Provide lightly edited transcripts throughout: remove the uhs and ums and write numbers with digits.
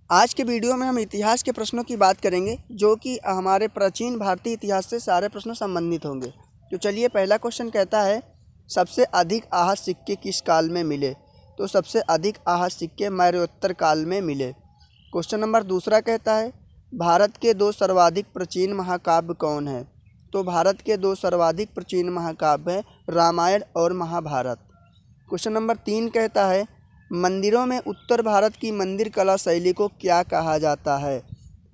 आज के वीडियो में हम इतिहास के प्रश्नों की बात करेंगे जो कि हमारे प्राचीन भारतीय इतिहास से सारे प्रश्न संबंधित होंगे। तो चलिए, पहला क्वेश्चन कहता है सबसे अधिक आहत सिक्के किस काल में मिले। तो सबसे अधिक आहत सिक्के मौर्योत्तर काल में मिले। क्वेश्चन नंबर दूसरा कहता है भारत के दो सर्वाधिक प्राचीन महाकाव्य कौन है। तो भारत के दो सर्वाधिक प्राचीन महाकाव्य हैं रामायण और महाभारत। क्वेश्चन नंबर 3 कहता है मंदिरों में उत्तर भारत की मंदिर कला शैली को क्या कहा जाता है।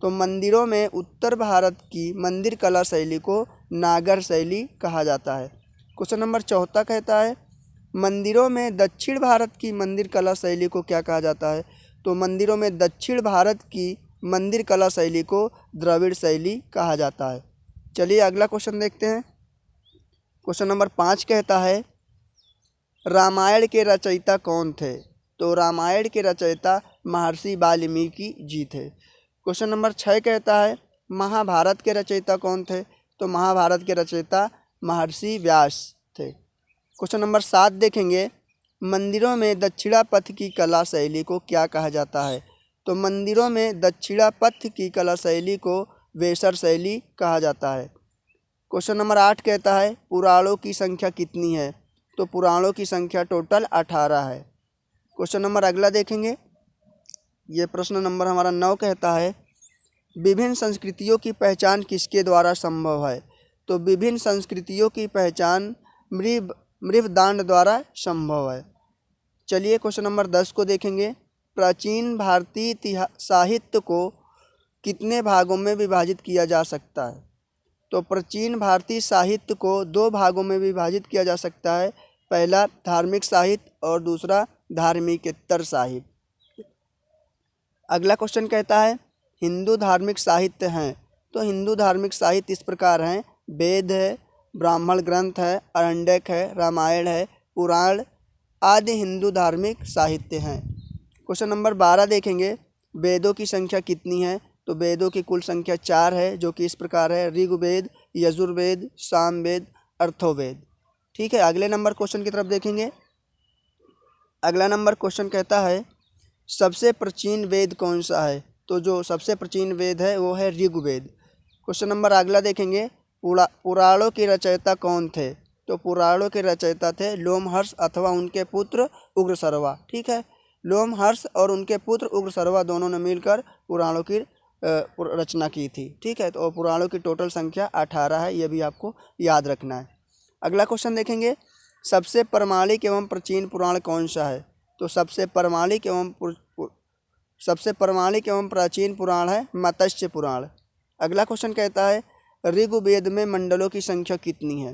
तो मंदिरों में उत्तर भारत की मंदिर कला शैली को नागर शैली कहा जाता है। क्वेश्चन नंबर 4 कहता है मंदिरों में दक्षिण भारत की मंदिर कला शैली को क्या कहा जाता है। तो मंदिरों में दक्षिण भारत की मंदिर कला शैली को द्रविड़ शैली कहा जाता है। चलिए अगला क्वेश्चन देखते हैं। क्वेश्चन नंबर 5 कहता है रामायण के रचयिता कौन थे। तो रामायण के रचयिता महर्षि वाल्मीकि जी थे। क्वेश्चन नंबर 6 कहता है महाभारत के रचयिता कौन थे। तो महाभारत के रचयिता महर्षि व्यास थे। क्वेश्चन नंबर 7 देखेंगे मंदिरों में दक्षिणापथ की कला शैली को क्या कहा जाता है। तो मंदिरों में दक्षिणापथ की कला शैली को वेसर शैली कहा जाता है। क्वेश्चन नंबर 8 कहता है पुराणों की संख्या कितनी है। तो पुराणों की संख्या टोटल 18 है। क्वेश्चन नंबर अगला देखेंगे, ये प्रश्न नंबर हमारा 9 कहता है विभिन्न संस्कृतियों की पहचान किसके द्वारा संभव है। तो विभिन्न संस्कृतियों की पहचान मृवदांड द्वारा संभव है। चलिए क्वेश्चन नंबर 10 को देखेंगे प्राचीन भारतीय साहित्य को कितने भागों में विभाजित किया जा सकता है। तो प्राचीन भारतीय साहित्य को 2 भागों में विभाजित किया जा सकता है। पहला धार्मिक साहित्य और दूसरा धार्मिकेतर साहित्य। अगला क्वेश्चन कहता है हिंदू धार्मिक साहित्य हैं। तो हिंदू धार्मिक साहित्य इस प्रकार हैं वेद है, ब्राह्मण ग्रंथ है, अरण्यक है, रामायण है, पुराण आदि हिंदू धार्मिक साहित्य हैं। क्वेश्चन नंबर 12 देखेंगे वेदों की संख्या कितनी है। तो वेदों की कुल संख्या 4 है जो कि इस प्रकार है ऋग्वेद, यजुर्वेद, सामवेद, अर्थोवेद। ठीक है, अगले नंबर क्वेश्चन की तरफ देखेंगे। अगला नंबर क्वेश्चन कहता है सबसे प्राचीन वेद कौन सा है। तो जो सबसे प्राचीन वेद है वो है ऋग्वेद। क्वेश्चन नंबर अगला देखेंगे पुराणों के रचयिता कौन थे। तो पुराणों के रचयिता थे लोमहर्ष अथवा उनके पुत्र उग्रसर्वा। ठीक है, लोमहर्ष और उनके पुत्र उग्रसर्वा दोनों ने मिलकर पुराणों की रचना की थी। ठीक है, तो पुराणों की टोटल संख्या 18 है, ये भी आपको याद रखना है। अगला क्वेश्चन देखेंगे सबसे प्रमाणिक एवं प्राचीन पुराण कौन सा है। तो सबसे प्रमाणिक एवं प्राचीन पुराण है मत्स्य पुराण। अगला क्वेश्चन कहता है ऋग्वेद में मंडलों की संख्या कितनी है।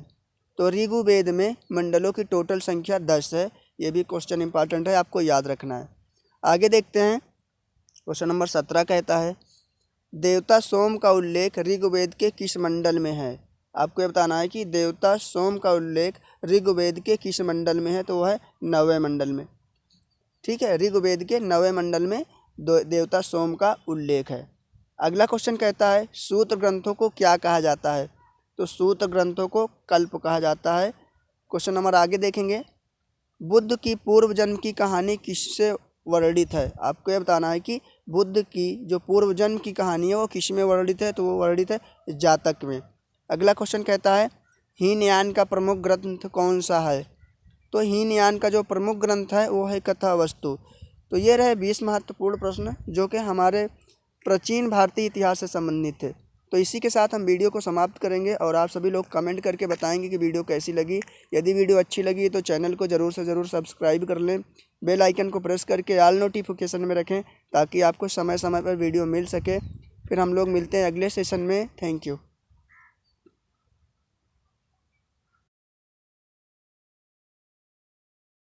तो ऋग्वेद में मंडलों की टोटल संख्या 10 है। ये भी क्वेश्चन इंपॉर्टेंट है, आपको याद रखना है। आगे देखते हैं। क्वेश्चन नंबर 17 कहता है देवता सोम का उल्लेख ऋग्वेद के किस मंडल में है। आपको ये बताना है कि देवता सोम का उल्लेख ऋग्वेद के किस मंडल में है। तो वह है 9वें मंडल में। ठीक है, ऋग्वेद के 9वें मंडल में देवता सोम का उल्लेख है। अगला क्वेश्चन कहता है सूत्र ग्रंथों को क्या कहा जाता है। तो सूत्र ग्रंथों को कल्प कहा जाता है। क्वेश्चन नंबर आगे देखेंगे बुद्ध की पूर्व जन्म की कहानी किससे वर्णित है। आपको यह बताना है कि बुद्ध की जो पूर्व जन्म की कहानी है वो किस में वर्णित है। तो वो वर्णित है जातक में। अगला क्वेश्चन कहता है हीनयान का प्रमुख ग्रंथ कौन सा है। तो हीनयान का जो प्रमुख ग्रंथ है वो है कथावस्तु। तो ये रहे 20 महत्वपूर्ण प्रश्न जो कि हमारे प्राचीन भारतीय इतिहास से संबंधित थे। तो इसी के साथ हम वीडियो को समाप्त करेंगे और आप सभी लोग कमेंट करके बताएंगे कि वीडियो कैसी लगी। यदि वीडियो अच्छी लगी तो चैनल को ज़रूर से ज़रूर सब्सक्राइब कर लें, बेल आइकन को प्रेस करके ऑल नोटिफिकेशन में रखें ताकि आपको समय समय पर वीडियो मिल सके। फिर हम लोग मिलते हैं अगले सेशन में। Thank you.